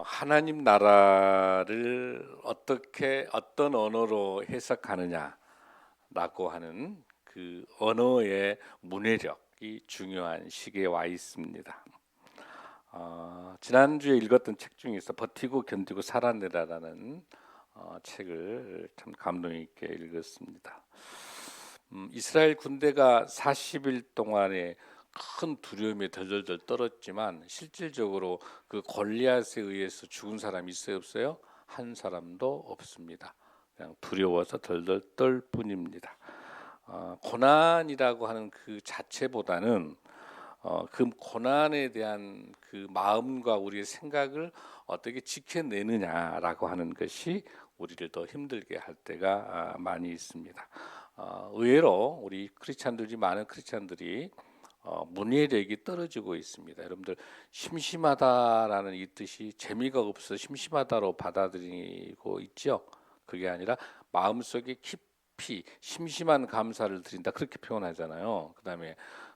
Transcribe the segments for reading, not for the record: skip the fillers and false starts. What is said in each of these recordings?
하나님 나라를 어떻게 어떤 언어로 해석하느냐라고 하는 그 언어의 문해력이 중요한 시기에 와 있습니다. 지난주에 읽었던 책 중에서 버티고 견디고 살아내라라는 책을 참 감동 있게 읽었습니다. 이스라엘 군대가 40일 동안에 큰 두려움에 덜덜덜 떨었지만 실질적으로 그 골리앗에 의해서 죽은 사람이 있어요, 없어요? 한 사람도 없습니다. 그냥 두려워서 덜덜 떨 뿐입니다. 고난이라고 하는 그 자체보다는 그 고난에 대한 그 마음과 우리의 생각을 어떻게 지켜내느냐라고 하는 것이 우리를 더 힘들게 할 때가 많이 있습니다. 의외로 우리 크리스찬들이 많은 크리스찬들이 문해력이 떨어지고 있습니다. 여러분들 심심하다라는 이 뜻이 재미가 없어 심심하다로 받아들이고 있죠. 그게 아니라 마음속에 깊이 심심한 감사를 드린다 그렇게 표현하잖아요. 그다음에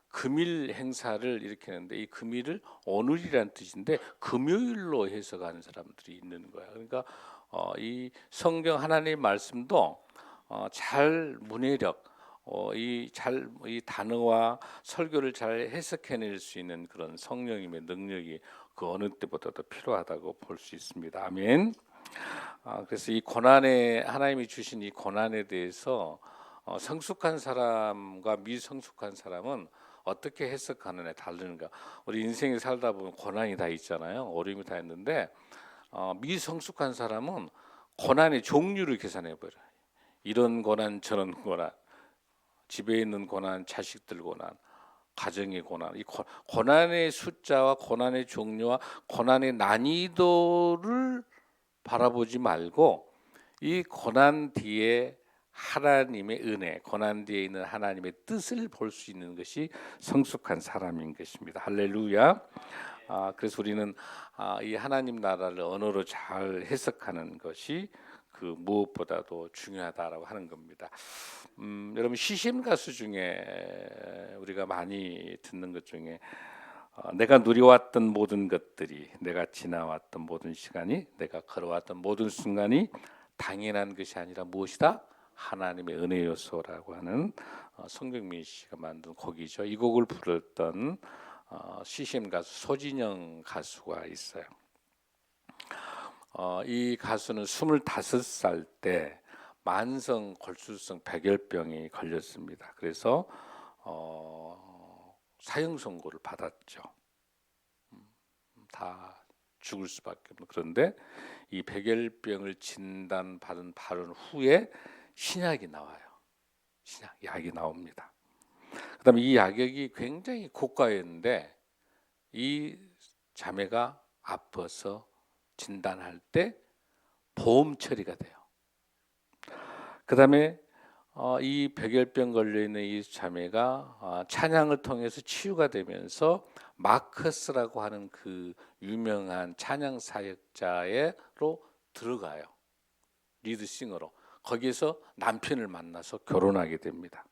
금일 행사를 일으키는데 이 금일을 오늘이라는 뜻인데 금요일로 해석하는 사람들이 있는 거야. 그러니까 이 성경 하나님의 말씀도 잘 문해력 이 단어와 설교를 잘 해석해낼 수 있는 그런 성령님의 능력이 그 어느 때보다도 필요하다고 볼 수 있습니다. 아멘. 그래서 이 고난에 하나님이 주신 이 고난에 대해서 성숙한 사람과 미성숙한 사람은 어떻게 해석하느냐에 다르는가. 우리 인생에 살다 보면 고난이 다 있잖아요. 어려움이 다 있는데 미성숙한 사람은 고난의 종류를 계산해 버려요. 이런 고난 저런 고난, 집에 있는 고난, 자식들 고난, 가정의 고난, 이 고난의 숫자와 고난의 종류와 고난의 난이도를 바라보지 말고 이 고난 뒤에 하나님의 은혜, 고난 뒤에 있는 하나님의 뜻을 볼 수 있는 것이 성숙한 사람인 것입니다. 할렐루야. 그래서 우리는 이 하나님 나라를 언어로 잘 해석하는 것이 그 무엇보다도 중요하다라고 하는 겁니다. 여러분 CCM 가수 중에 우리가 많이 듣는 것 중에 내가 누려왔던 모든 것들이, 내가 지나왔던 모든 시간이, 내가 걸어왔던 모든 순간이 당연한 것이 아니라 무엇이다? 하나님의 은혜요소라고 하는 성경민 씨가 만든 곡이죠. 이 곡을 부르던 CCM 가수 소진영 가수가 있어요. 이 가수는 25살 때 만성 골수성 백열병이 걸렸습니다. 그래서 사형 선고를 받았죠. 다 죽을 수밖에 없는. 그런데 이 백열병을 진단받은 바로 후에 신약이 나와요. 약이 나옵니다. 그다음에 이 약이 굉장히 고가였는데 이 자매가 아파서 진단할 때 보험 처리가 돼요. 그다음에 이 백열병 걸려 있는 이 자매가 찬양을 통해서 치유가 되면서 마커스라고 하는 그 유명한 찬양 사역자로 들어가요. 리드싱어로. 거기에서 남편을 만나서 결혼하게 됩니다.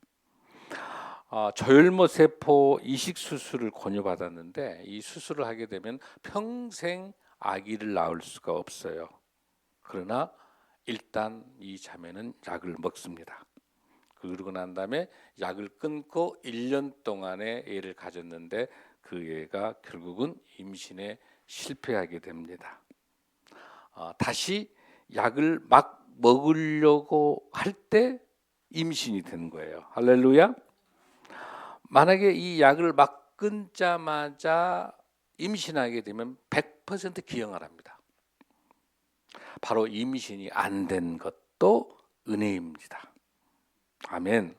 저혈모 세포 이식 수술을 권유받았는데 이 수술을 하게 되면 평생 아기를 낳을 수가 없어요. 그러나 일단 이 자매는 약을 먹습니다. 그러고 난 다음에 약을 끊고 1년 동안의 애를 가졌는데 그 애가 결국은 임신에 실패하게 됩니다. 다시 약을 막 먹으려고 할 때 임신이 되는 거예요. 할렐루야. 만약에 이 약을 막 끊자마자 임신하게 되면 100% 기형을 합니다. 바로 임신이 안 된 것도 은혜입니다. 아멘.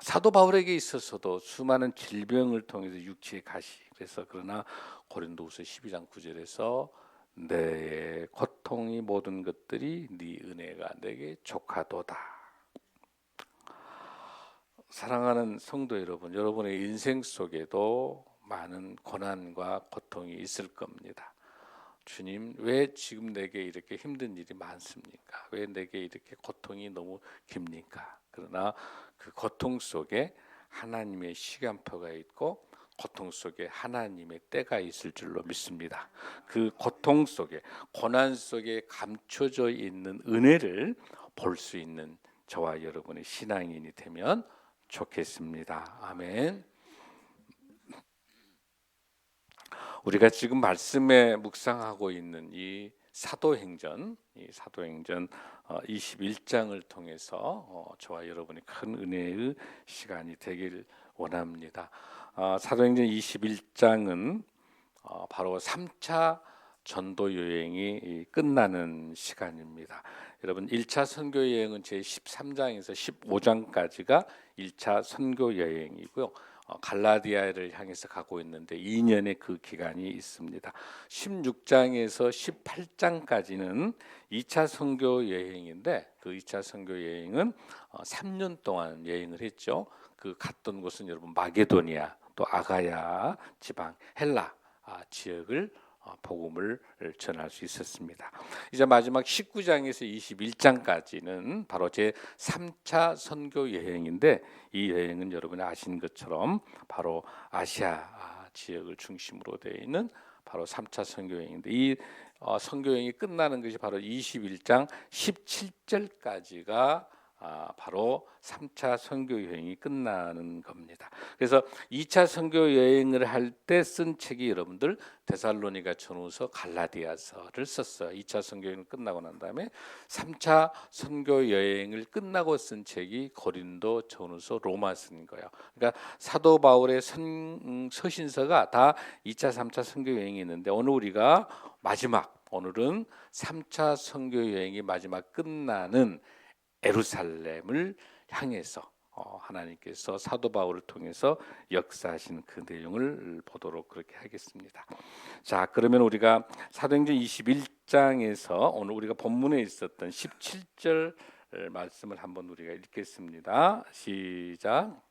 사도 바울에게 있어서도 수많은 질병을 통해서 육체의 가시. 그래서 그러나 고린도후서 12장 9절에서 내 고통이 모든 것들이 네 은혜가 내게 족하도다. 사랑하는 성도 여러분, 여러분의 인생 속에도 많은 고난과 고통이 있을 겁니다. 주님, 왜 지금 내게 이렇게 힘든 일이 많습니까? 왜 내게 이렇게 고통이 너무 깁니까? 그러나 그 고통 속에 하나님의 시간표가 있고 고통 속에 하나님의 때가 있을 줄로 믿습니다. 그 고통 속에, 고난 속에 감춰져 있는 은혜를 볼 수 있는 저와 여러분의 신앙인이 되면 좋겠습니다. 아멘. 우리가 지금 말씀에 묵상하고 있는 이 사도행전 21장을 통해서 저와 여러분이 큰 은혜의 시간이 되길 원합니다. 사도행전 21장은 바로 3차 전도 여행이 끝나는 시간입니다. 여러분 1차 선교 여행은 제 13장에서 15장까지가 1차 선교 여행이고요. 갈라디아를 향해서 가고 있는데 2년의 그 기간이 있습니다. 16장에서 18장까지는 2차 선교 여행인데 그 2차 선교 여행은 3년 동안 여행을 했죠. 그 갔던 곳은 여러분 마게도니아, 또 아가야 지방, 헬라 지역을 복음을 전할 수 있었습니다. 이제 마지막 19장에서 21장까지는 바로 제 3차 선교 여행인데 이 여행은 여러분이 아시는 것처럼 바로 아시아 지역을 중심으로 되어 있는 바로 3차 선교 여행인데 이 선교 여행이 끝나는 것이 바로 21장 17절까지가 바로 3차 선교 여행이 끝나는 겁니다. 그래서 2차 선교 여행을 할 때 쓴 책이 여러분들 데살로니가 전후서 갈라디아서를 썼어요. 2차 선교 여행을 끝나고 난 다음에 3차 선교 여행을 끝나고 쓴 책이 고린도 전후서 로마서인 거예요. 그러니까 사도 바울의 서신서가 다 2차 3차 선교 여행이 있는데 오늘 우리가 오늘은 3차 선교 여행이 마지막 끝나는 예루살렘을 향해서 하나님께서 사도 바울을 통해서 역사하신 그 내용을 보도록 그렇게 하겠습니다. 자, 그러면 우리가 사도행전 21장에서 오늘 우리가 본문에 있었던 17절 말씀을 한번 우리가 읽겠습니다. 시작.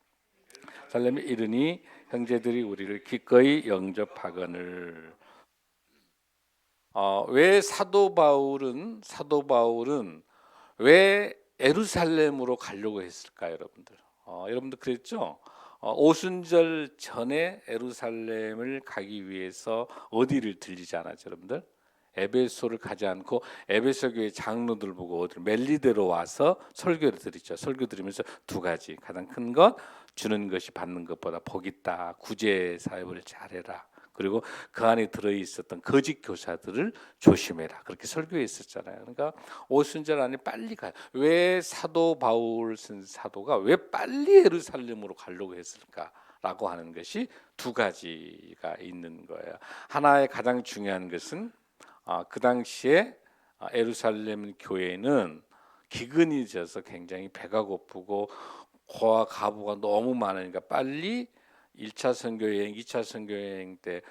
살렘에 이르니 형제들이 우리를 기꺼이 영접하거늘. 왜 사도 바울은 왜 예루살렘으로 가려고 했을까요, 여러분들? 여러분들 그랬죠? 오순절 전에 예루살렘을 가기 위해서 어디를 들리지 않았죠, 여러분들? 에베소를 가지 않고 에베소 교회 장로들 보고 어디 멜리데로 와서 설교를 드리죠. 설교 드리면서 두 가지, 가장 큰 것 주는 것이 받는 것보다 복 있다. 구제 사역을 잘해라. 그리고 그 안에 들어 있었던 거짓 교사들을 조심해라. 그렇게 설교했었잖아요. 그러니까 오순절 안에 빨리 가요. 왜 사도 바울 쓴 사도가 왜 빨리 예루살렘으로 가려고 했을까라고 하는 것이 두 가지가 있는 거예요. 하나의 가장 중요한 것은 그 당시에 예루살렘 교회는 기근이 져서 굉장히 배가 고프고 고와 가부가 너무 많으니까 빨리 1차 선교여행, 2차 선교여행 때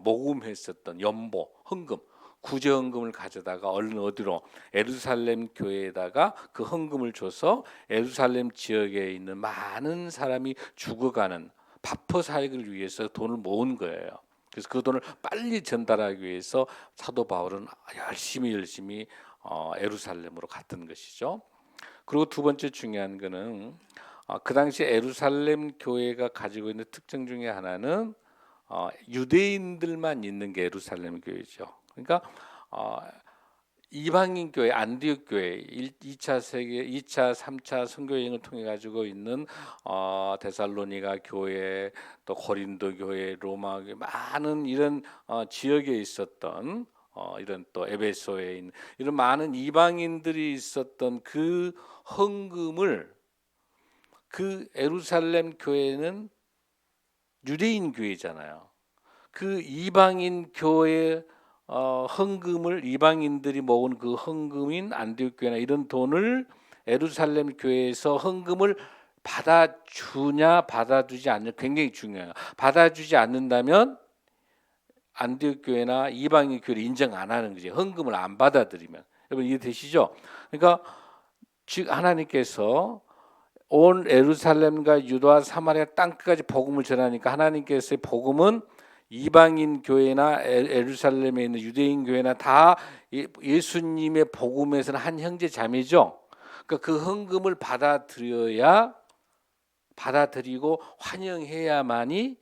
모금했었던 연보, 헌금, 구제 헌금을 가져다가 얼른 어디로 예루살렘 교회에다가 그 헌금을 줘서 예루살렘 지역에 있는 많은 사람이 죽어가는 바포 사역을 위해서 돈을 모은 거예요. 그래서 그 돈을 빨리 전달하기 위해서 사도 바울은 열심히 예루살렘으로 갔던 것이죠. 그리고 두 번째 중요한 거는 그 당시 예루살렘 교회가 가지고 있는 특징 중에 하나는 유대인들만 있는 게 예루살렘 교회죠. 그러니까 이방인 교회, 안디옥 교회, 2차, 3차 선교 여행을 통해 가지고 있는 데살로니가 교회, 또 고린도 교회, 로마 교회 많은 이런 지역에 있었던 이런 또 에베소에 있는 이런 많은 이방인들이 있었던 그 헌금을 그 예루살렘 교회는 유대인 교회잖아요. 그 이방인 교회 헌금을 이방인들이 모은 그 헌금인 안디옥 교회나 이런 돈을 예루살렘 교회에서 헌금을 받아주냐 받아주지 않냐 굉장히 중요해요. 받아주지 않는다면 안디옥 교회나 이방인 교회를 인정 안 하는 거지. 헌금을 안 받아들이면. 여러분 이해되시죠? 그러니까 즉 하나님께서 온 예루살렘과 유다와 사마리아 땅끝까지 복음을 전하니까 하나님께서의 복음은 이방인 교회나 예루살렘에 있는 유대인 교회나 다 예수님의 복음에서는 한 형제 자매죠. 그러니까 그 헌금을 받아들이고 환영해야만이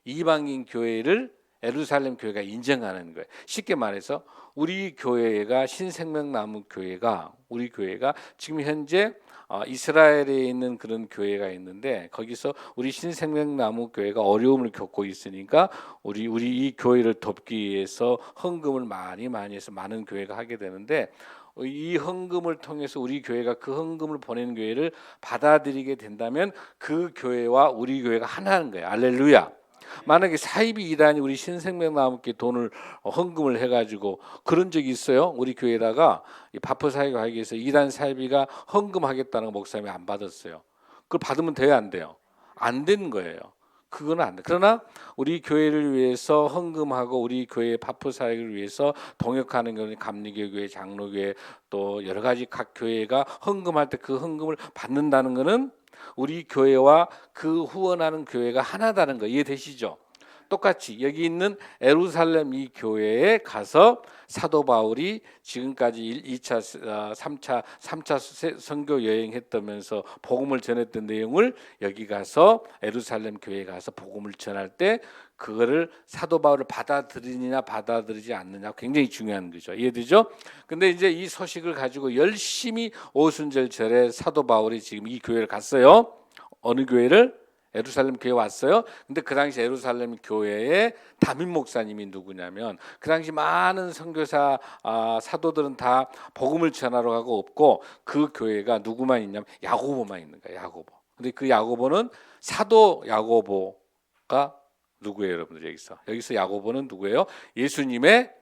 이방인 교회를 예루살렘 교회가 인정하는 거예요. 쉽게 말해서 우리 교회가 신생명나무 교회가 우리 교회가 지금 현재 이스라엘에 있는 그런 교회가 있는데 거기서 우리 신생명나무 교회가 어려움을 겪고 있으니까 우리 이 교회를 돕기 위해서 헌금을 많이 해서 많은 교회가 하게 되는데 이 헌금을 통해서 우리 교회가 그 헌금을 보낸 교회를 받아들이게 된다면 그 교회와 우리 교회가 하나인 거예요. 할렐루야. 만약에 사이비 이단이 우리 신생명나무께 돈을 헌금을 해가지고 그런 적이 있어요. 우리 교회에다가 이 바프 사역을 하기 위해서 이단 사이비가 헌금하겠다는 거 목사님이 안 받았어요. 그걸 받으면 돼요, 안 돼요? 안 되는 거예요. 그거는 안 돼. 그러나 우리 교회를 위해서 헌금하고 우리 교회의 바프 사역을 위해서 동역하는 경우 감리교회, 장로교회 또 여러 가지 각 교회가 헌금할 때 그 헌금을 받는다는 것은 우리 교회와 그 후원하는 교회가 하나다는 거 이해되시죠? 똑같이 여기 있는 예루살렘 이 교회에 가서 사도 바울이 지금까지 2차, 3차 선교 여행했다면서 복음을 전했던 내용을 여기 가서 예루살렘 교회에 가서 복음을 전할 때 그거를 사도 바울을 받아들이느냐 받아들이지 않느냐 굉장히 중요한 거죠. 이해되죠? 근데 이제 이 소식을 가지고 열심히 오순절 절에 사도 바울이 지금 이 교회를 갔어요. 어느 교회를? 예루살렘 교회 왔어요. 근데 그 당시 예루살렘 교회의 담임 목사님이 누구냐면 그 당시 많은 선교사 사도들은 다 복음을 전하러 가고 없고 그 교회가 누구만 있냐면 야고보만 있는 거예요. 야고보. 근데 그 야고보는 사도 야고보가 누구예요, 여러분들 여기서 야고보는 누구예요? 예수님의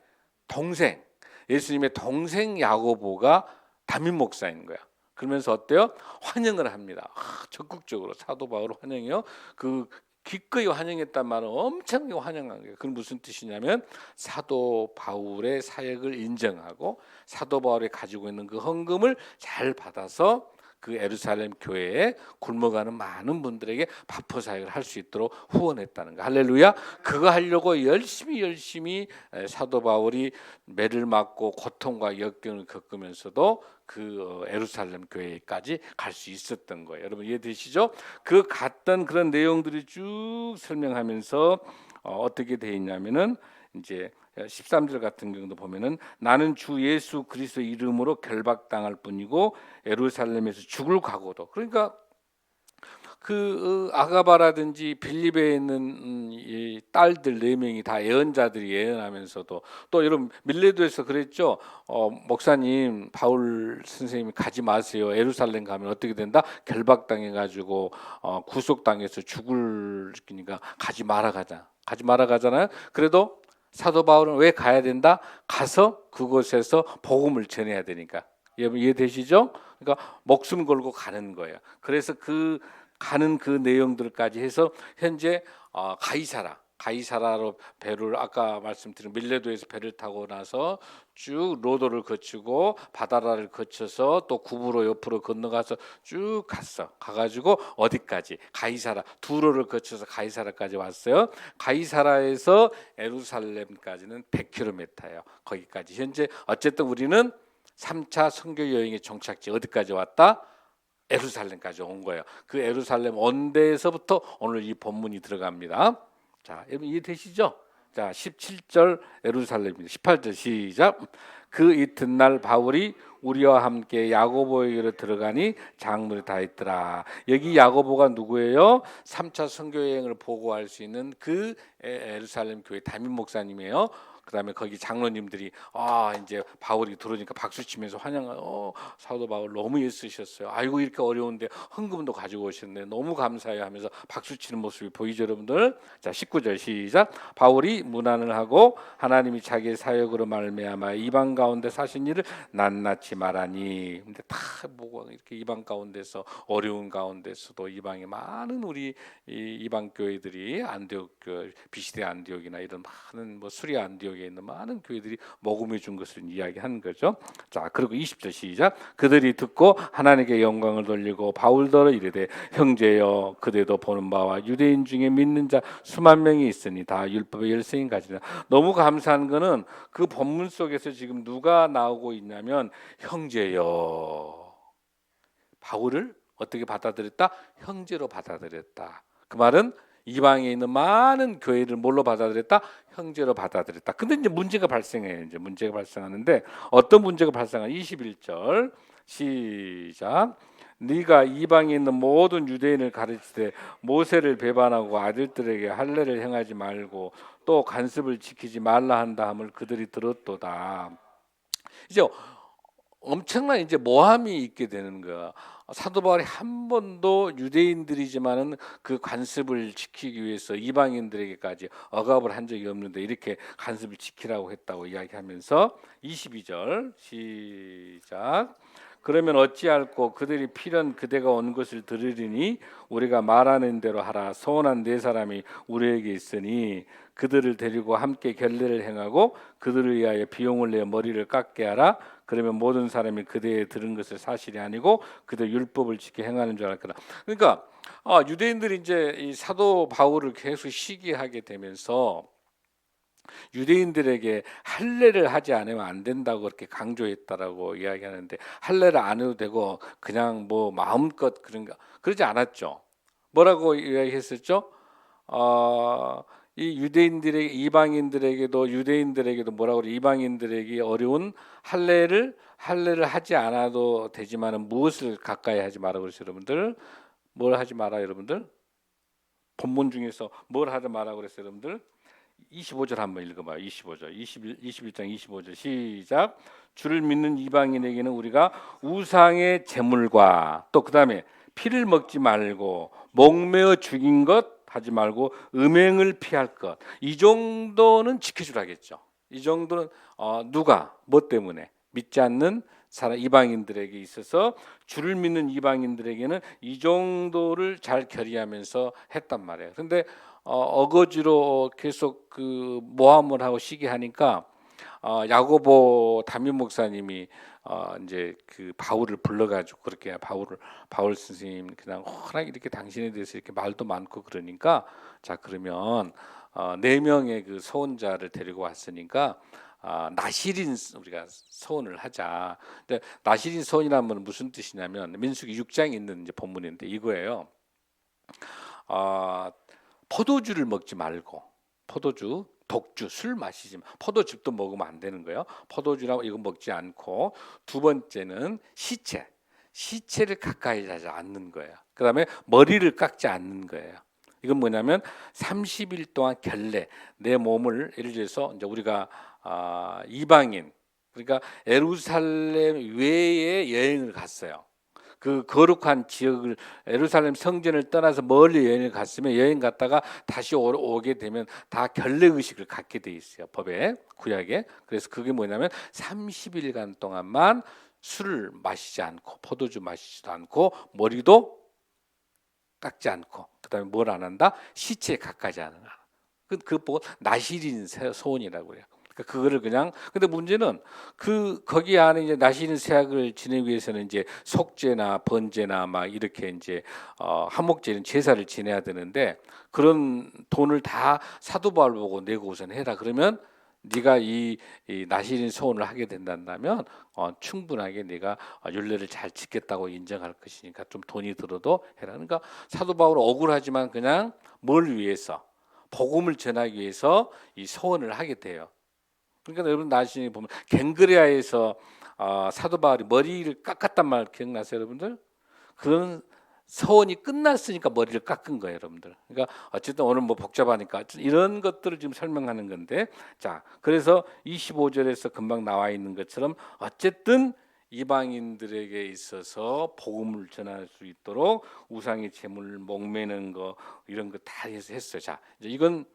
동생. 예수님의 동생 야고보가 담임 목사인 거야. 그러면서 어때요? 환영을 합니다. 적극적으로 사도 바울을 환영해요. 그 기꺼이 환영했단 말은 엄청나게 환영한 거예요. 그건 무슨 뜻이냐면 사도 바울의 사역을 인정하고 사도 바울이 가지고 있는 그 헌금을 잘 받아서 그 예루살렘 교회에 굶어가는 많은 분들에게 바포 사역을 할 수 있도록 후원했다는 거. 할렐루야. 그거 하려고 열심히 사도 바울이 매를 맞고 고통과 역경을 겪으면서도 그 예루살렘 교회까지 갈 수 있었던 거예요. 여러분 이해되시죠? 그 갔던 그런 내용들이 쭉 설명하면서 어떻게 돼 있냐면은 이제 13절 같은 경우도 보면은 나는 주 예수 그리스도 이름으로 결박당할 뿐이고 예루살렘에서 죽을 각오도. 그러니까 그 아가바라든지 빌립에 있는 이 딸들 4명이 다 예언자들이 예언하면서도 또 여러분 밀레도에서 그랬죠. 목사님 바울 선생님이 가지 마세요. 예루살렘 가면 어떻게 된다? 결박당해 가지고 구속당해서 죽을 거니까 가지 말아 가잖아요. 그래도 사도 바울은 왜 가야 된다? 가서 그곳에서 복음을 전해야 되니까. 여러분 이해되시죠? 그러니까 목숨 걸고 가는 거예요. 그래서 그 가는 그 내용들까지 해서 현재 가이사라로 배를 아까 말씀드린 밀레도에서 배를 타고 나서 쭉 로도를 거치고 바다라를 거쳐서 또 구브로 옆으로 건너가서 쭉 가가지고 어디까지 가이사라 두로를 거쳐서 가이사라까지 왔어요. 가이사라에서 예루살렘까지는 100km예요. 거기까지 현재 어쨌든 우리는 3차 선교 여행의 종착지 어디까지 왔다? 예루살렘까지 온 거예요. 그 예루살렘 온데에서부터 오늘 이 본문이 들어갑니다. 자, 여러분 이해되시죠? 자, 17절 예루살렘입니다. 18절 시작. 그 이튿날 바울이 우리와 함께 야고보에게로 들어가니 장로들이 다 있더라. 여기 야고보가 누구예요? 3차 선교 여행을 보고할 수 있는 그 예루살렘 교회 담임 목사님이에요. 그다음에 거기 장로님들이 이제 바울이 들어오니까 박수 치면서 환영하는 사도 바울 너무 애쓰셨어요. 아이고 이렇게 어려운데 헌금도 가지고 오셨네. 너무 감사해요 하면서 박수 치는 모습이 보이죠, 여러분들. 자, 19절 시작. 바울이 문안을 하고 하나님이 자기의 사역으로 말미암아 이방 가운데 사신 일을 낱낱이 말하니. 근데 다 보고 이렇게 이방 가운데서 어려운 가운데서도 이방에 많은 우리 이방 교회들이 안디옥 비시대 안디옥이나 이런 많은 수리 안디옥 있는 많은 교회들이 모금해 준 것을 이야기하는 거죠. 자, 그리고 20절 시작. 그들이 듣고 하나님께 영광을 돌리고 바울더러 이르되 형제여 그대도 보는 바와 유대인 중에 믿는 자 수만 명이 있으니 다 율법의 열성인 가지라. 너무 감사한 거는 그 본문 속에서 지금 누가 나오고 있냐면 형제여. 바울을 어떻게 받아들였다? 형제로 받아들였다. 그 말은 이방에 있는 많은 교회를 뭘로 받아들였다? 형제로 받아들였다. 근데 이제 문제가 발생해요. 이제 문제가 발생하는데 어떤 문제가 발생하냐? 21절 시작. 네가 이방에 있는 모든 유대인을 가르치되 모세를 배반하고 아들들에게 할례를 행하지 말고 또 관습을 지키지 말라 한다 함을 그들이 들었도다. 이제 엄청난 이제 모함이 있게 되는 거야. 사도 바울이 한 번도 유대인들이지만은 그 관습을 지키기 위해서 이방인들에게까지 억압을 한 적이 없는데 이렇게 관습을 지키라고 했다고 이야기하면서 22절 시작. 그러면 어찌할꼬 그들이 필연 그대가 온 것을 들으리니 우리가 말하는 대로 하라. 소원한 네 사람이 우리에게 있으니 그들을 데리고 함께 결례를 행하고 그들을 위하여 비용을 내어 머리를 깎게 하라. 그러면 모든 사람이 그대의 들은 것을 사실이 아니고 그대 율법을 지켜 행하는 줄 알 거다. 그러니까 유대인들이 이제 이 사도 바울을 계속 시기하게 되면서 유대인들에게 할례를 하지 않으면 안 된다고 그렇게 강조했다라고 이야기하는데 할례를 안 해도 되고 그냥 뭐 마음껏 그러지 않았죠. 뭐라고 이야기했었죠? 이 유대인들에게 이방인들에게도 유대인들에게도 뭐라고 그래? 이방인들에게 어려운 할례를 하지 않아도 되지만은 무엇을 가까이 하지 마라 그러죠, 여러분들? 뭘 하지 마라, 여러분들? 본문 중에서 뭘 하지 마라 그랬어요, 여러분들? 25절 한번 읽어봐요. 25절, 21장 25절 시작. 주를 믿는 이방인에게는 우리가 우상의 제물과 또 그 다음에 피를 먹지 말고 목매어 죽인 것 하지 말고 음행을 피할 것. 이 정도는 지켜주라겠죠. 이 정도는 누가 뭐 때문에 믿지 않는 사람 이방인들에게 있어서 주를 믿는 이방인들에게는 이 정도를 잘 결의하면서 했단 말이에요. 그런데 어거지로 계속 그 모함을 하고 시기하니까 야고보 담임 목사님이 이제 그 바울을 불러가지고 그렇게 바울 선생님 그냥 워낙 이렇게 당신에 대해서 이렇게 말도 많고 그러니까 자 그러면 네 명의 그 서원자를 데리고 왔으니까 나실인 우리가 서원을 하자. 근데 나실인 서원이라는 무슨 뜻이냐면 민수기 6장에 있는 이제 본문인데 이거예요. 포도주를 먹지 말고 포도주, 독주, 술 마시지 마. 포도즙도 먹으면 안 되는 거예요. 포도주라고 이거 먹지 않고 두 번째는 시체를 가까이 하지 않는 거예요. 그다음에 머리를 깎지 않는 거예요. 이건 뭐냐면 30일 동안 결례 내 몸을 예를 들어서 이제 우리가 이방인 그러니까 예루살렘 외에 여행을 갔어요. 그 거룩한 지역을 예루살렘 성전을 떠나서 멀리 여행을 갔으면 여행 갔다가 다시 오게 되면 다 결례 의식을 갖게 돼 있어요. 법에 구약에. 그래서 그게 뭐냐면 30일간 동안만 술을 마시지 않고 포도주 마시지도 않고 머리도 깎지 않고 그다음에 뭘 안 한다? 시체에 가까이 하는 거야. 그 보고 나실인 소원이라고 그래요. 그거를 그냥 근데 문제는 거기 안에 이제 나시린 세약을 지내기 위해서는 이제 속죄나 번제나 막 이렇게 이제 한목제 이런 제사를 지내야 되는데 그런 돈을 다 사도 바울 보고 내고 우선 해라 그러면 네가 이 나시린 소원을 하게 된다면 충분하게 네가 율례를 잘 지켰다고 인정할 것이니까 좀 돈이 들어도 해라. 그러니까 사도 바울은 억울하지만 그냥 뭘 위해서 복음을 전하기 위해서 이 소원을 하게 돼요. 그러니까 여러분 나중에 보면 갱그레아에서 사도 바울이 머리를 깎았단 말 기억나세요, 여러분들? 그런 서원이 끝났으니까 머리를 깎은 거예요, 여러분들. 그러니까 어쨌든 오늘 뭐 복잡하니까 이런 것들을 지금 설명하는 건데, 자, 그래서 25절에서 금방 나와 있는 것처럼 어쨌든 이방인들에게 있어서 복음을 전할 수 있도록 우상의 제물 목매는 거 이런 거 다 했어요. 자, 이제 이건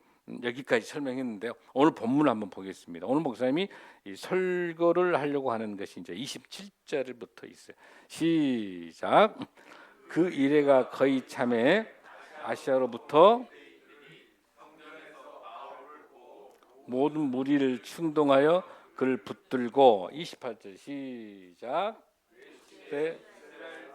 여기까지 설명했는데요. 오늘 본문 한번 보겠습니다. 오늘 목사님이 이 설교를 하려고 하는 것이 이제 27절부터 있어요. 시작. 그 이래가 거의 참에 아시아로부터 모든 무리를 충동하여 그를 붙들고 28절 시작. 때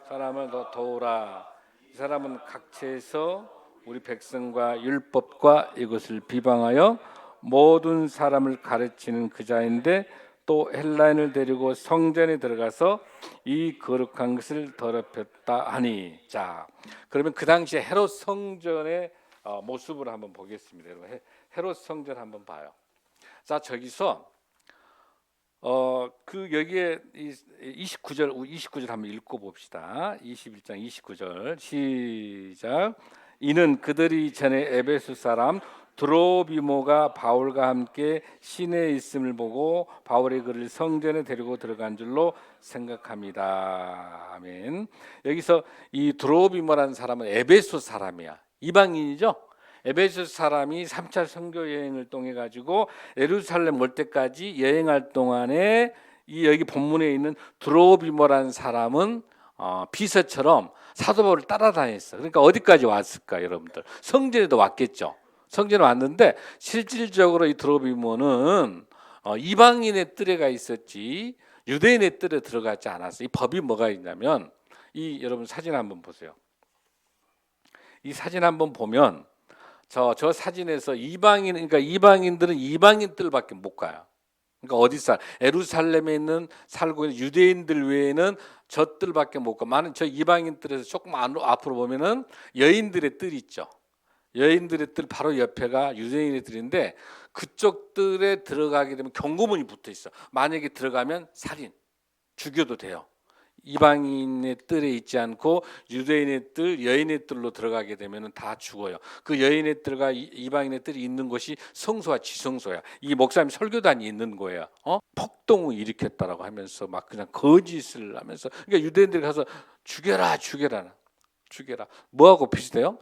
사람을 더 도우라. 이 사람은 각처에서 우리 백성과 율법과 이것을 비방하여 모든 사람을 가르치는 그자인데 또 헬라인을 데리고 성전에 들어가서 이 거룩한 것을 더럽혔다 하니 자 그러면 그 당시에 헤롯 성전에 모습을 한번 보겠습니다. 여러분 헤롯 성전 한번 봐요. 자, 저기서 그 여기에 29절 한번 읽고 봅시다. 21장 29절 시작. 이는 그들이 전에 에베소 사람 드로비모가 바울과 함께 시내에 있음을 보고 바울의 그를 성전에 데리고 들어간 줄로 생각합니다. 아멘. 여기서 이 드로비모라는 사람은 에베소 사람이야. 이방인이죠. 에베소 사람이 3차 선교 여행을 통해 가지고 예루살렘 올 때까지 여행할 동안에 이 여기 본문에 있는 드로비모라는 사람은 비서처럼 사도 바울을 따라다녔어. 그러니까 어디까지 왔을까, 여러분들? 성전에도 왔겠죠. 성전에 왔는데 실질적으로 이 드로비모는 이방인의 뜰에가 있었지 유대인의 뜰에 들어가지 않았어. 이 법이 뭐가 있냐면 이 여러분 사진 한번 보세요. 이 사진 한번 보면 저 사진에서 그러니까 이방인들은 이방인 뜰밖에 못 가요. 그러니까 어디 예루살렘에 있는 살고 있는 유대인들 외에는 저 뜰밖에 못 가. 많은 저 이방인 뜰에서 조금 앞으로 보면은 여인들의 뜰이 있죠. 여인들의 뜰 바로 옆에가 유대인의 뜰인데 그쪽 뜰에 들어가게 되면 경고문이 붙어 있어. 만약에 들어가면 살인, 죽여도 돼요. 이방인의 뜰에 있지 않고 유대인의 뜰, 여인의 뜰로 들어가게 되면 다 죽어요. 그 여인의 뜰과 이방인의 뜰이 있는 곳이 성소와 지성소야. 이 목사님 설교단이 있는 거예요. 폭동을 일으켰다라고 하면서 막 그냥 거짓을 하면서 그러니까 유대인들이 가서 죽여라. 뭐하고 비슷해요?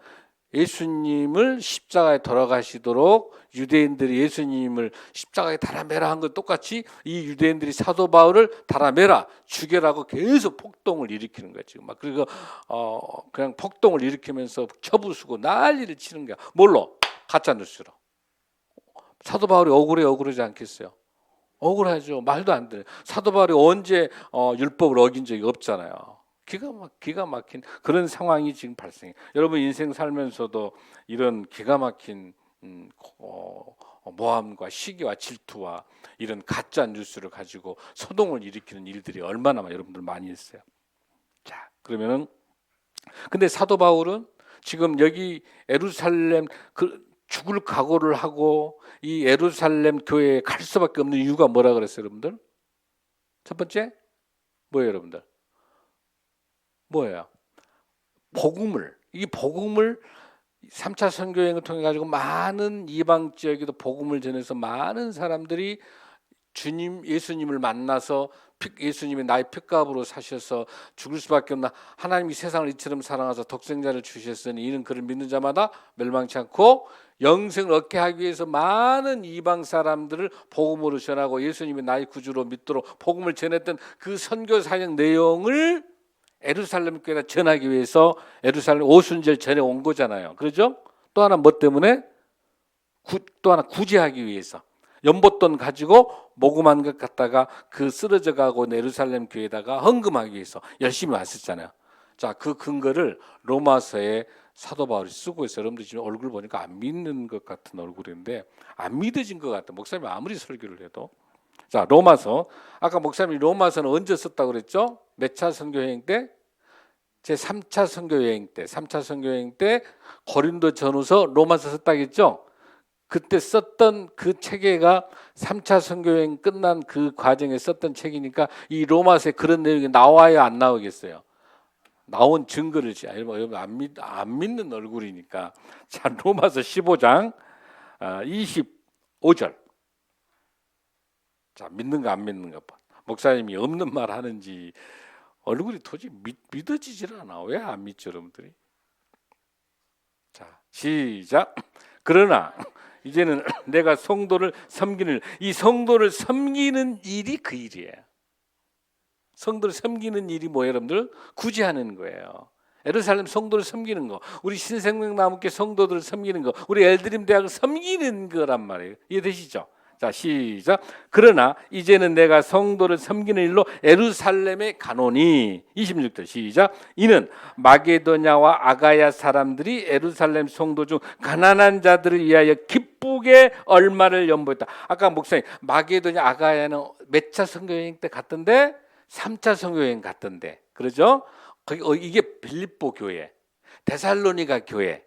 예수님을 십자가에 돌아가시도록 유대인들이 예수님을 십자가에 달아매라 한 것 똑같이 이 유대인들이 사도 바울을 달아매라, 죽여라고 계속 폭동을 일으키는 거야. 지금 막 그리고 그냥 폭동을 일으키면서 쳐부수고 난리를 치는 거야. 뭘로? 가짜 뉴스로. 사도 바울이 억울하지 않겠어요? 억울하죠. 말도 안 돼. 사도 바울이 언제 율법을 어긴 적이 없잖아요. 기가 막힌 그런 상황이 지금 발생해. 여러분 인생 살면서도 이런 기가 막힌 모함과 시기와 질투와 이런 가짜 뉴스를 가지고 소동을 일으키는 일들이 얼마나 여러분들 많이 있어요. 자, 그러면은 근데 사도 바울은 지금 여기 예루살렘 죽을 각오를 하고 이 예루살렘 교회에 갈 수밖에 없는 이유가 뭐라 그랬어요, 여러분들? 첫 번째 뭐예요, 여러분들? 뭐예요? 이 복음을 3차 선교여행을 통해 가지고 많은 이방 지역에도 복음을 전해서 많은 사람들이 예수님을 만나서 예수님이 나의 핏값으로 사셔서 죽을 수밖에 없나 하나님이 세상을 이처럼 사랑하사 독생자를 주셨으니 이는 그를 믿는 자마다 멸망치 않고 영생을 얻게 하기 위해서 많은 이방 사람들을 복음으로 전하고 예수님이 나의 구주로 믿도록 복음을 전했던 그 선교 사역 내용을 예루살렘 교회에 전하기 위해서 예루살렘 오순절 전에 온 거잖아요. 그렇죠? 또 하나 뭐 때문에? 또 하나 구제하기 위해서. 연못돈 가지고 모금한 것 갖다가 그 쓰러져 가고 예루살렘 교회에다가 헌금하기 위해서 열심히 왔었잖아요. 자, 그 근거를 로마서에 사도 바울이 쓰고 있어요. 여러분들 지금 얼굴 보니까 안 믿는 것 같은 얼굴인데 안 믿어진 것 같아. 목사님이 아무리 설교를 해도. 자, 로마서. 아까 목사님이 로마서는 언제 썼다고 그랬죠? 몇 차 선교여행 때? 제 3차 선교여행 때. 3차 선교여행 때 고린도 전후서 로마서 썼다겠죠? 그때 썼던 그 체계가 3차 선교여행 끝난 그 과정에 썼던 책이니까 이 로마서에 그런 내용이 나와야 안 나오겠어요? 나온 증거를 여러분 안 믿는 얼굴이니까. 자, 로마서 15장 25절. 자, 믿는가 안 믿는가 봐. 목사님이 없는 말 하는지 얼굴이 도저히 믿어지질 않아. 왜 안 믿죠, 여러분들이? 자, 시작. 그러나 이제는 내가 성도를 섬기는 이 성도를 섬기는 일이 그 일이에요. 성도를 섬기는 일이 뭐예요, 여러분들? 구제하는 거예요. 예루살렘 성도를 섬기는 거, 우리 신생명나무교 성도들을 섬기는 거, 우리 엘드림 대학을 섬기는 거란 말이에요. 이해되시죠? 자, 시작. 그러나 이제는 내가 성도를 섬기는 일로 예루살렘에 가노니. 26절 시작. 이는 마게도냐와 아가야 사람들이 예루살렘 성도 중 가난한 자들을 위하여 기쁘게 얼마를 연보했다. 아까 목사님 마게도냐 아가야는 몇 차 선교여행 때 갔던데? 3차 선교여행 갔던데. 그러죠? 이게 빌립보 교회, 데살로니가 교회,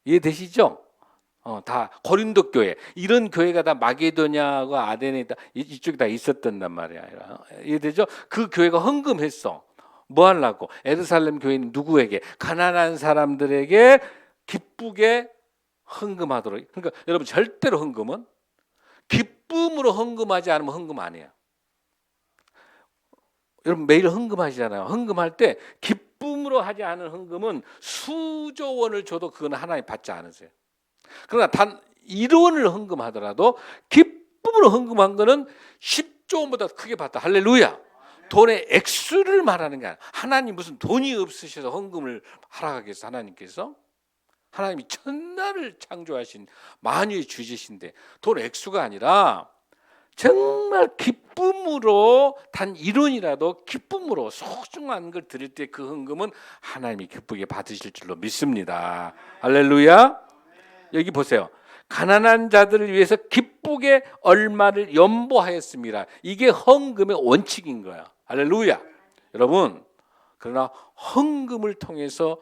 이해되시죠? 다 고린도 교회 이런 교회가 다 마게도냐하고 아덴에 다 이쪽에 다 있었단 말이야. 이해되죠? 그 교회가 헌금했어. 뭐 하려고? 예루살렘 교회는 누구에게? 가난한 사람들에게 기쁘게 헌금하도록. 그러니까 여러분 절대로 헌금은 기쁨으로 헌금하지 않으면 헌금 아니에요. 여러분 매일 헌금하시잖아요. 헌금할 때 기쁨으로 하지 않은 헌금은 수조 원을 줘도 그건 하나님 받지 않으세요. 그러나 단 1원을 헌금하더라도 기쁨으로 헌금한 거는 10조 원보다 크게 받다. 할렐루야. 돈의 액수를 말하는 게 아니라 하나님 무슨 돈이 없으셔서 헌금을 하라겠어. 하나님께서 하나님이 천하를 창조하신 만유의 주제신데 돈 액수가 아니라 정말 기쁨으로 단 1원이라도 기쁨으로 소중한 걸 드릴 때 그 헌금은 하나님이 기쁘게 받으실 줄로 믿습니다. 할렐루야. 여기 보세요. 가난한 자들을 위해서 기쁘게 얼마를 연보하였습니다. 이게 헌금의 원칙인 거야. 할렐루야. 여러분, 그러나 헌금을 통해서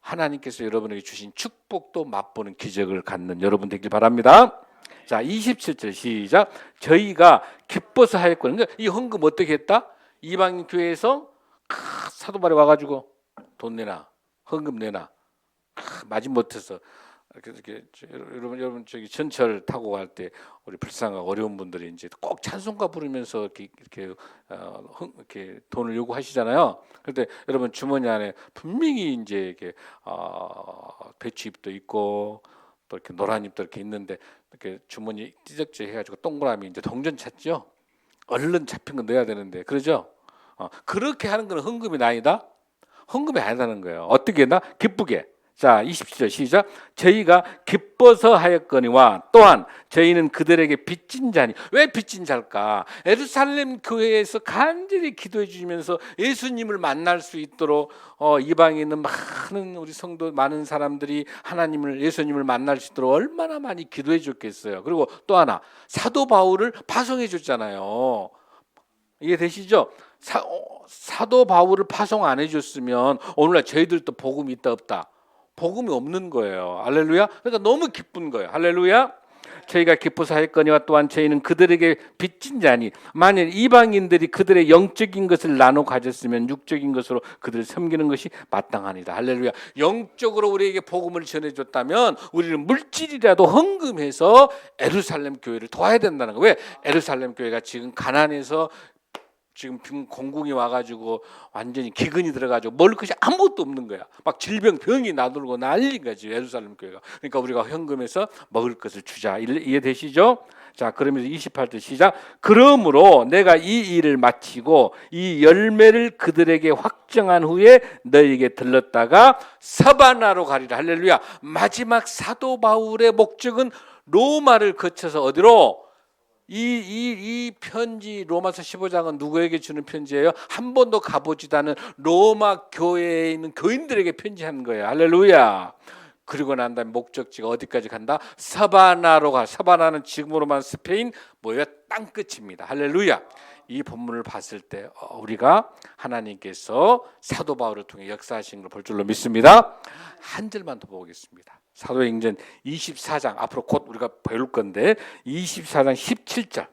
하나님께서 여러분에게 주신 축복도 맛보는 기적을 갖는 여러분 되길 바랍니다. 자, 27절 시작. 저희가 기뻐서 하였거든요. 그러니까 이 헌금 어떻게 했다? 이방 교회에서 사도발이 와가지고 돈 내놔, 헌금 내놔. 마지못해서 여러분 저기 전철 타고 갈 때 우리 불쌍하고 어려운 분들이 이제 꼭 찬송가 부르면서 이렇게 돈을 요구하시잖아요. 그런데 여러분 주머니 안에 분명히 이제 이렇게 배추잎도 있고 또 이렇게 노란 잎도 이렇게 있는데 이렇게 주머니 찌적지 해가지고 동그라미 이제 동전 찾죠. 얼른 잡힌 거 넣어야 되는데 그러죠. 그렇게 하는 건 헌금이 아니다. 헌금이 아니다는 거예요. 어떻게 했나? 기쁘게. 자, 20절 시작. 저희가 기뻐서 하였거니와 또한 저희는 그들에게 빚진 자니. 왜 빚진 자일까? 예루살렘 교회에서 간절히 기도해 주시면서 예수님을 만날 수 있도록 이방에 있는 많은 우리 성도 많은 사람들이 하나님을 예수님을 만날 수 있도록 얼마나 많이 기도해 줬겠어요. 그리고 또 하나 사도 바울을 파송해 줬잖아요. 이해되시죠? 사도 바울을 파송 안 해줬으면 오늘날 저희들도 복음이 있다 없다. 복음이 없는 거예요. 할렐루야. 그러니까 너무 기쁜 거예요. 할렐루야. 저희가 기뻐서 하였거니와 또한 저희는 그들에게 빚진 자니 만일 이방인들이 그들의 영적인 것을 나눠 가졌으면 육적인 것으로 그들을 섬기는 것이 마땅하니다. 할렐루야. 영적으로 우리에게 복음을 전해줬다면 우리는 물질이라도 헌금해서 예루살렘 교회를 도와야 된다는 거예요. 왜? 예루살렘 교회가 지금 가난해서 지금 공궁이 와가지고 완전히 기근이 들어가지고 먹을 것이 아무것도 없는 거야. 막 병이 나돌고 난리인 거지 예루살렘 교회가. 그러니까 우리가 헌금해서 먹을 것을 주자. 이해되시죠? 자, 그러면서 28절 시작. 그러므로 내가 이 일을 마치고 이 열매를 그들에게 확정한 후에 너희에게 들렀다가 서바나로 가리라. 할렐루야. 마지막 사도 바울의 목적은 로마를 거쳐서 어디로? 이 편지 로마서 15장은 누구에게 주는 편지예요? 한 번도 가보지도 않은 로마 교회에 있는 교인들에게 편지하는 거예요. 할렐루야. 그리고 난 다음에 목적지가 어디까지 간다? 서바나로 가. 서바나는 지금으로만 스페인 뭐예요? 땅끝입니다. 할렐루야. 이 본문을 봤을 때 우리가 하나님께서 사도 바울을 통해 역사하신 걸 볼 줄로 믿습니다. 한 절만 더 보겠습니다. 사도행전 24장 앞으로 곧 우리가 배울 건데 24장 17절.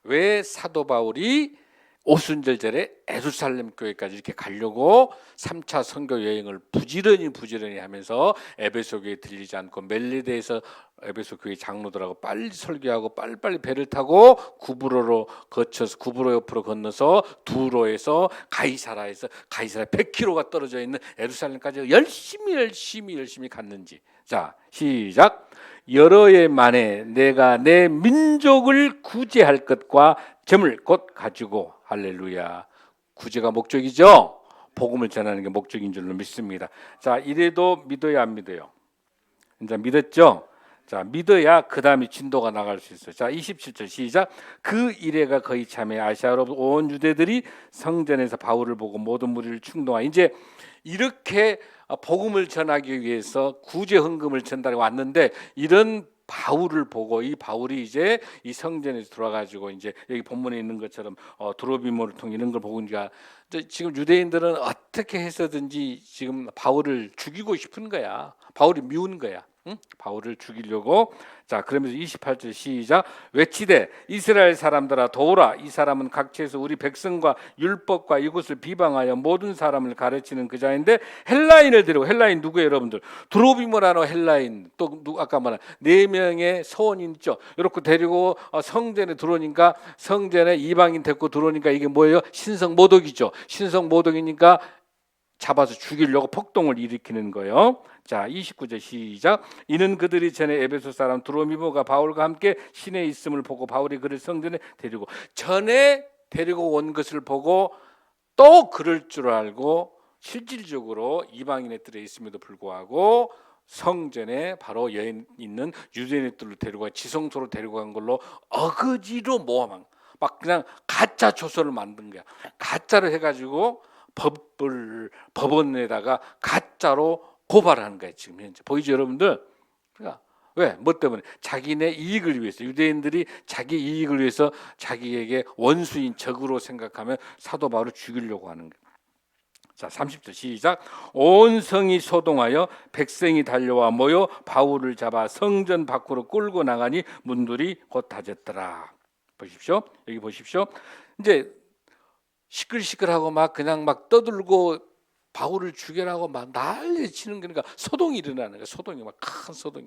왜 사도 바울이 오순절절에 예루살렘 교회까지 이렇게 가려고 3차 선교 여행을 부지런히 하면서 에베소 교회에 들리지 않고 멜리데에서 에베소 교회 장로들하고 빨리 설교하고 빨리빨리 배를 타고 구브로로 거쳐서 구브로 옆으로 건너서 두로에서 가이사라에서 100km가 떨어져 있는 예루살렘까지 열심히 갔는지. 자, 시작. 여러 해 만에 내가 내 민족을 구제할 것과 점을 곧 가지고. 할렐루야. 구제가 목적이죠. 복음을 전하는 게 목적인 줄로 믿습니다. 자, 이래도 믿어야 안 믿어요? 이제 믿었죠? 자, 믿어야 그 다음에 진도가 나갈 수 있어요. 자, 27절 시작. 그 이래가 거의 참에 아시아로 온 유대들이 성전에서 바울을 보고 모든 무리를 충동하. 이제 이렇게 복음을 전하기 위해서 구제 헌금을 전달해 왔는데 이런 바울을 보고 이 바울이 이제 이 성전에 들어와가지고 이제 여기 본문에 있는 것처럼 두로비모를 통해 이런 걸 보고 이제 지금 유대인들은 어떻게 해서든지 지금 바울을 죽이고 싶은 거야. 바울이 미운 거야. 응? 바울을 죽이려고. 자, 그러면서 28절 시작. 외치되 이스라엘 사람들아 도우라. 이 사람은 각처에서 우리 백성과 율법과 이곳을 비방하여 모든 사람을 가르치는 그 자인데 헬라인을 데리고, 헬라인 누구예요 여러분들? 두로비모라는 헬라인, 또 아까 말한 4명의 서원인 있죠. 이렇게 데리고 성전에 들어오니까, 성전에 이방인 데리고 들어오니까 이게 뭐예요? 신성모독이죠. 신성모독이니까 잡아서 죽이려고 폭동을 일으키는 거예요. 자, 29절 시작. 이는 그들이 전에 에베소 사람 두로미모가 바울과 함께 시내에 있음을 보고 바울이 그를 성전에 데리고, 전에 데리고 온 것을 보고 또 그럴 줄 알고 실질적으로 이방인의 뜰에 있음에도 불구하고 성전에 바로 여인 있는 유대인의 뜰로 데리고 지성소로 데리고 간 걸로 어거지로 모함한, 막 그냥 가짜 조서를 만든 거야. 가짜로 해가지고 법원에다가 가짜로 고발하는 거예요. 지금 현재 보이죠 여러분들? 그러니까 왜? 뭐 때문에? 자기네 이익을 위해서, 유대인들이 자기 이익을 위해서 자기에게 원수인 적으로 생각하면 사도 바울을 죽이려고 하는 거예요. 자, 30절 시작. 온 성이 소동하여 백성이 달려와 모여 바울을 잡아 성전 밖으로 끌고 나가니 문들이 곧 닫혔더라. 보십시오. 여기 보십시오. 이제 시끌시끌하고 막 그냥 막 떠들고 바울을 죽여라고 막 난리 치는, 그러니까 소동이 일어나는 거야. 소동이 막 큰 소동이.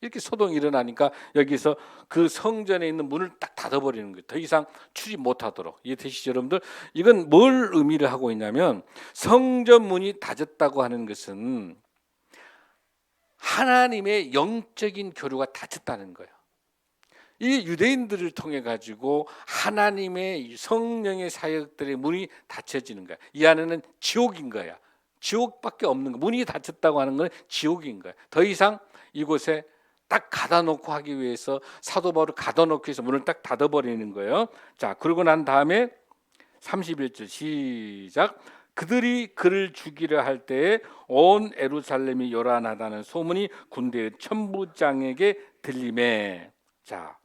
이렇게 소동이 일어나니까 여기서 그 성전에 있는 문을 딱 닫아버리는 거예요. 더 이상 출입 못하도록. 이해되시죠 여러분들? 이건 뭘 의미를 하고 있냐면, 성전 문이 닫혔다고 하는 것은 하나님의 영적인 교류가 닫혔다는 거예요. 이 유대인들을 통해 가지고 하나님의 성령의 사역들의 문이 닫혀지는 거야. 이 안에는 지옥인 거야. 지옥밖에 없는 거. 문이 닫혔다고 하는 건 지옥인 거야. 더 이상 이곳에 딱 가둬놓고 하기 위해서, 사도 바울을 가둬놓기 위해서 문을 딱 닫아버리는 거예요. 자, 그러고 난 다음에 31절 시작. 그들이 그를 죽이려 할 때에 온 예루살렘이 요란하다는 소문이 군대의 천부장에게 들리매. 자,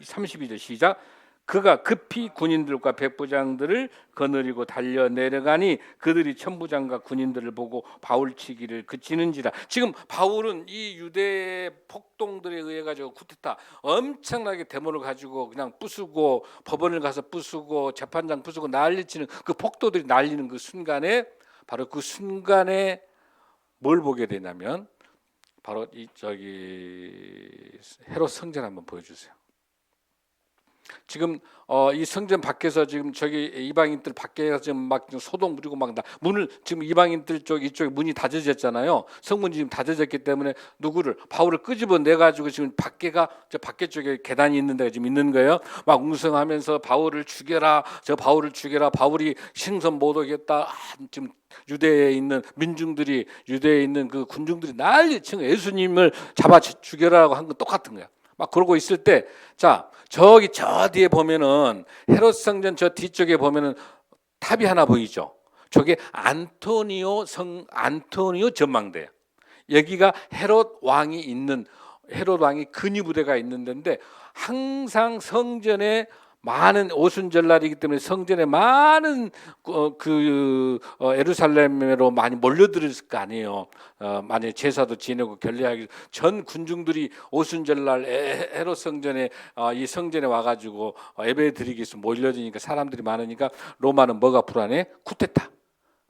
32절 시작. 그가 급히 군인들과 백부장들을 거느리고 달려 내려가니 그들이 천부장과 군인들을 보고 바울 치기를 그치는지라. 지금 바울은 이 유대 폭동들에 의해 가지고 쿠데타 엄청나게 데모를 가지고 그냥 부수고, 법원을 가서 부수고, 재판장 부수고 난리치는 그 폭도들이 날리는 그 순간에, 바로 그 순간에 뭘 보게 되냐면, 바로 이 헤롯 성전 한번 보여주세요. 지금 이 성전 밖에서 지금 저기 이방인들 밖에서 지금 막 소동 부리고 막 문을, 지금 이방인들 쪽 이쪽에 문이 닫아졌잖아요. 성문이 지금 닫아졌기 때문에 누구를, 바울을 끄집어내 가지고 지금 밖에가, 저 밖에 쪽에 계단이 있는 데가 지금 있는 거예요. 막 웅성하면서 바울을 죽여라, 저 바울을 죽여라, 바울이 신선 못 오겠다. 지금 유대에 있는 민중들이, 유대에 있는 그 군중들이 난리치고 예수님을 잡아 죽여라고 한 건 똑같은 거야. 막 그러고 있을 때, 자, 저기 저 뒤에 보면은 헤롯 성전 저 뒤쪽에 보면은 탑이 하나 보이죠. 저게 안토니오 전망대. 여기가 헤롯 왕이 있는, 헤롯 왕이 근위부대가 있는 데인데, 항상 성전에 많은 오순절날이기 때문에 성전에 많은 예루살렘으로 많이 몰려들었을 거 아니에요. 만약에 제사도 지내고 결례하기 전 군중들이 오순절날 헤롯 성전에, 이 성전에 와가지고 예배 드리기 위해서 몰려드니까, 사람들이 많으니까 로마는 뭐가 불안해?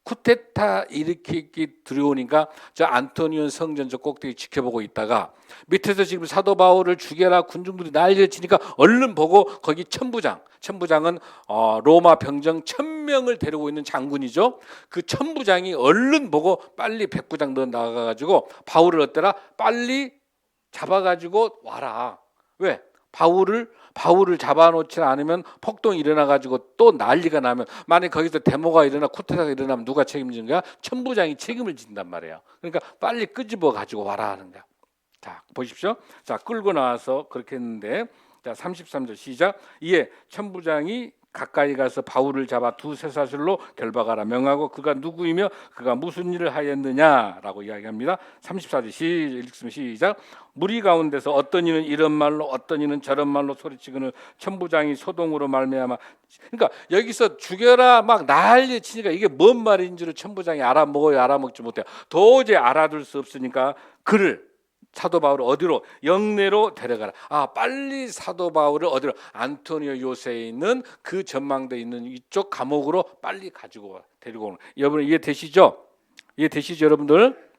쿠데타 일으키기 들어오니까 저 안토니온 성전 저 꼭대기 지켜보고 있다가, 밑에서 지금 사도 바울을 죽여라 군중들이 난리를 치니까 얼른 보고, 거기 천부장은 로마 병정 1000명을 데리고 있는 장군이죠. 그 천부장이 얼른 보고 빨리 백부장 너 나가가지고 바울을 어때라, 빨리 잡아가지고 와라. 왜? 바울을 잡아놓지 않으면 폭동이 일어나가지고 또 난리가 나면, 만약 거기서 데모가 일어나 쿠데타가 일어나면 누가 책임지는 거야? 천부장이 책임을 진단 말이에요. 그러니까 빨리 끄집어 가지고 와라 하는 거야. 자, 보십시오. 자, 끌고 나와서 그렇게 했는데, 자, 33절 시작. 이에 천부장이 가까이 가서 바울을 잡아 두 쇠사슬로 결박하라 명하고 그가 누구이며 그가 무슨 일을 하였느냐라고 이야기합니다. 34절 읽으면 시작. 무리 가운데서 어떤 이는 이런 말로 어떤 이는 저런 말로 소리치고는 천부장이 소동으로 말미암아, 그러니까 여기서 죽여라 막 난리 치니까 이게 뭔 말인지를 천부장이 알아먹지 못해요. 도저히 알아둘 수 없으니까 그를, 사도 바울을 어디로? 영내로 데려가라. 빨리 사도 바울을 어디로? 안토니오 요새에 있는 그 전망대에 있는 이쪽 감옥으로 빨리 데리고 오는. 여러분 이해되시죠? 이해되시죠, 여러분들?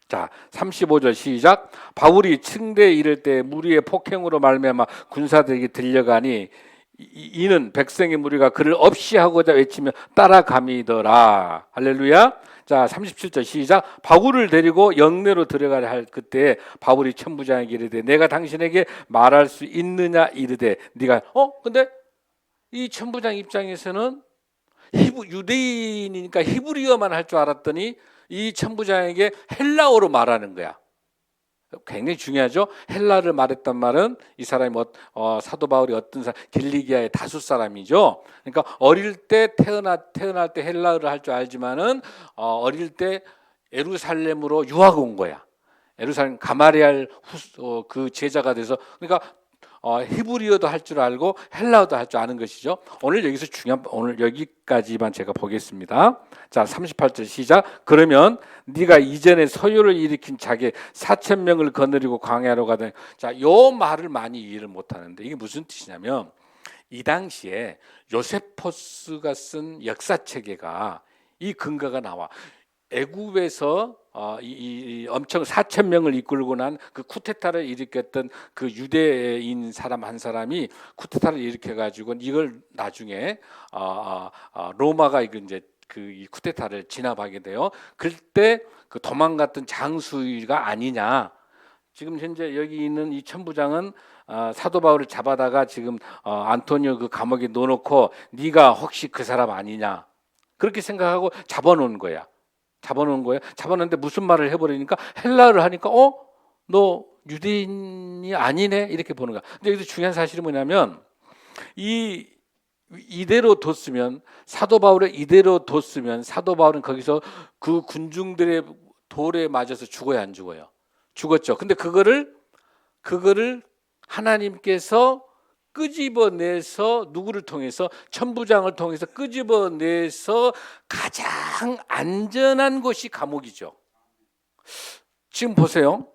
자, 35절 시작. 바울이 층대에 이를 때 무리의 폭행으로 말미암아 군사들에게 들려가니 이는 백성의 무리가 그를 없이 하고자 외치며 따라가미더라. 할렐루야. 자, 37절 시작. 바울을 데리고 영내로 들어가려 할 그때 바울이 천부장에게 이르되 내가 당신에게 말할 수 있느냐 이르되 네가 근데 이 천부장 입장에서는 유대인이니까 히브리어만 할 줄 알았더니 이 천부장에게 헬라어로 말하는 거야. 굉장히 중요하죠. 헬라를 말했단 말은 이 사람이 사도 바울이 어떤 사람, 길리기아의 다수 사람이죠. 그러니까 어릴 때 태어날 때 헬라어를 할 줄 알지만은 어릴 때 예루살렘으로 유학 온 거야. 예루살렘 가마리알 그 제자가 돼서, 그러니까 히브리어도 할 줄 알고 헬라어도 할 줄 아는 것이죠. 오늘 여기까지만 제가 보겠습니다. 자, 38절 시작. 그러면 네가 이전에 서유를 일으킨 자기 4,000명을 거느리고 광야로 가더니, 자, 요 말을 많이 이해를 못하는데 이게 무슨 뜻이냐면 이 당시에 요세포스가 쓴 역사체계가 이 근거가 나와. 애굽에서 이 엄청 4,000명을 이끌고 난 그 쿠데타를 일으켰던 그 유대인 사람 한 사람이 쿠데타를 일으켜 가지고 이걸 나중에 로마가 이제 이 쿠데타를 진압하게 돼요. 그때 그 도망갔던 장수가 아니냐. 지금 현재 여기 있는 이 천부장은 사도 바울을 잡아다가 지금 안토니오 그 감옥에 넣어놓고 네가 혹시 그 사람 아니냐 그렇게 생각하고 잡아놓은 거야. 잡아놓는데 무슨 말을 해버리니까 헬라어를 하니까 너 유대인이 아니네 이렇게 보는 거야. 근데 여기서 중요한 사실이 뭐냐면 이대로 뒀으면 사도 바울을 사도 바울은 거기서 그 군중들의 돌에 맞아서 죽어야 안 죽어요? 죽었죠. 근데 그거를 하나님께서 끄집어내서 누구를 통해서? 천부장을 통해서 끄집어내서 가장 안전한 곳이 감옥이죠. 지금 보세요.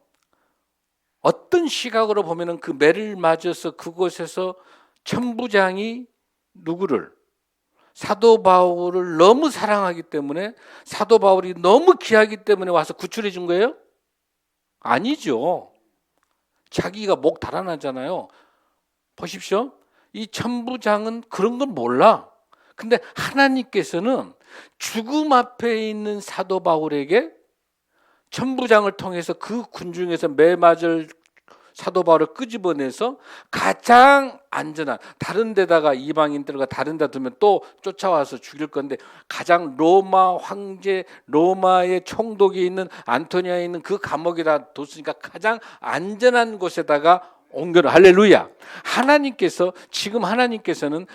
어떤 시각으로 보면은 그 매를 맞아서 그곳에서 천부장이 누구를? 사도 바울을 너무 사랑하기 때문에, 사도 바울이 너무 귀하기 때문에 와서 구출해 준 거예요? 아니죠. 자기가 목 달아나잖아요. 보십시오. 이 천부장은 그런 건 몰라. 근데 하나님께서는 죽음 앞에 있는 사도 바울에게 천부장을 통해서 그 군중에서 매 맞을 사도 바울을 끄집어내서 가장 안전한, 다른 데다가 이방인들과 다른 데 두면 또 쫓아와서 죽일 건데 가장 로마 황제, 로마의 총독이 있는 안토니아에 있는 그 감옥에다 뒀으니까 가장 안전한 곳에다가 옮겨라. 할렐루야. 하나님께서는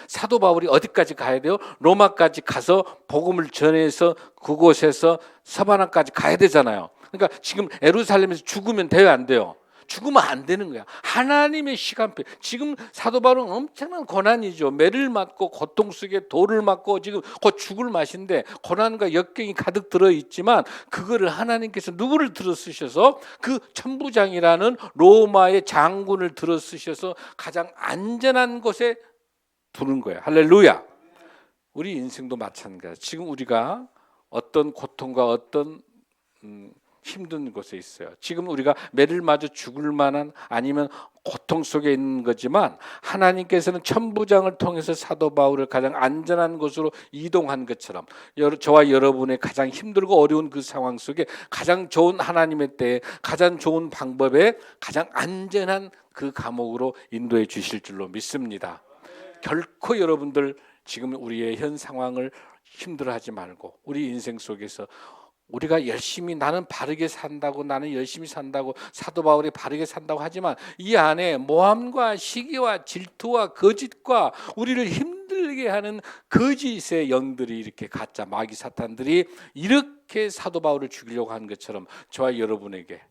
사도 바울이 어디까지 가야 돼요? 로마까지 가서 복음을 전해서 그곳에서 서바나까지 가야 되잖아요. 그러니까 지금 예루살렘에서 죽으면 돼요, 안 돼요? 죽으면 안 되는 거야. 하나님의 시간표. 지금 사도 바울은 엄청난 고난이죠. 매를 맞고 고통 속에 돌을 맞고 지금 곧 죽을 맛인데 고난과 역경이 가득 들어있지만 그거를 하나님께서 누구를 들어 쓰셔서 그 천부장이라는 로마의 장군을 들어 쓰셔서 가장 안전한 곳에 두는 거예요. 할렐루야. 우리 인생도 마찬가지야. 지금 우리가 어떤 고통과 어떤 힘든 곳에 있어요. 지금 우리가 매를 맞아 죽을 만한 아니면 고통 속에 있는 거지만 하나님께서는 천부장을 통해서 사도 바울을 가장 안전한 곳으로 이동한 것처럼 저와 여러분의 가장 힘들고 어려운 그 상황 속에 가장 좋은 하나님의 때에 가장 좋은 방법에 가장 안전한 그 감옥으로 인도해 주실 줄로 믿습니다. 결코 여러분들 지금 우리의 현 상황을 힘들어하지 말고 우리 인생 속에서 우리가 열심히 나는 바르게 산다고 나는 열심히 산다고 사도 바울이 바르게 산다고 하지만 이 안에 모함과 시기와 질투와 거짓과 우리를 힘들게 힘들게 하는 거짓의 영들이, 이렇게 가짜 마귀 사탄들이 이렇게 사도 바울을 죽이려고 하는 것처럼 저와 여러분에게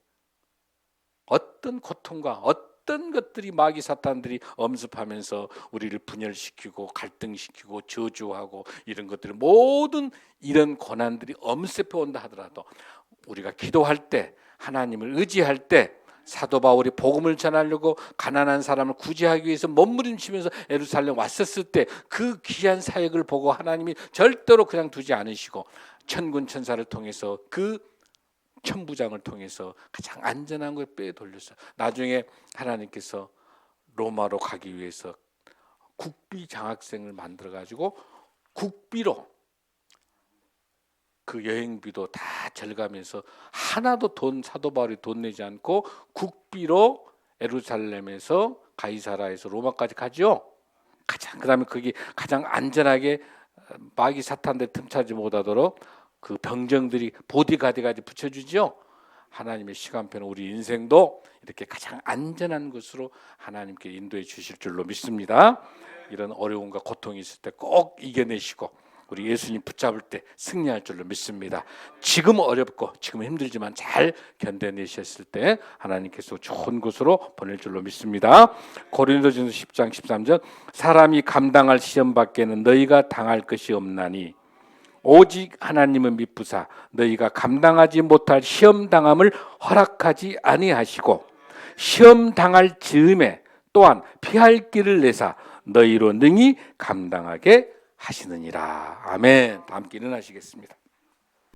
어떤 고통과 어떤 것들이 마귀 사탄들이 엄습하면서 우리를 분열시키고 갈등시키고 저주하고 이런 것들이, 모든 이런 고난들이 엄습해 온다 하더라도 우리가 기도할 때, 하나님을 의지할 때, 사도 바울이 복음을 전하려고 가난한 사람을 구제하기 위해서 몸부림치면서 예루살렘 왔었을 때 그 귀한 사역을 보고 하나님이 절대로 그냥 두지 않으시고 천군 천사를 통해서, 그 천부장을 통해서 가장 안전한 걸 빼돌렸어요. 나중에 하나님께서 로마로 가기 위해서 국비 장학생을 만들어 가지고 국비로 그 여행비도 다 절감해서 하나도 사도 바울이 돈 내지 않고 국비로 예루살렘에서 가이사라에서 로마까지 가죠. 그다음에 거기 가장 안전하게 마귀 사탄들 틈타지 못하도록 그 병정들이 보디가드까지 붙여주죠. 하나님의 시간표는 우리 인생도 이렇게 가장 안전한 곳으로 하나님께 인도해 주실 줄로 믿습니다. 이런 어려움과 고통이 있을 때 꼭 이겨내시고 우리 예수님 붙잡을 때 승리할 줄로 믿습니다. 지금 어렵고 지금 힘들지만 잘 견뎌내셨을 때 하나님께서 좋은 곳으로 보낼 줄로 믿습니다. 고린도전서 10장 13절, 사람이 감당할 시험 밖에는 너희가 당할 것이 없나니 오직 하나님은 미쁘사 너희가 감당하지 못할 시험 당함을 허락하지 아니하시고 시험 당할 즈음에 또한 피할 길을 내사 너희로 능히 감당하게 하시느니라. 아멘. 함께 일어나시겠습니다.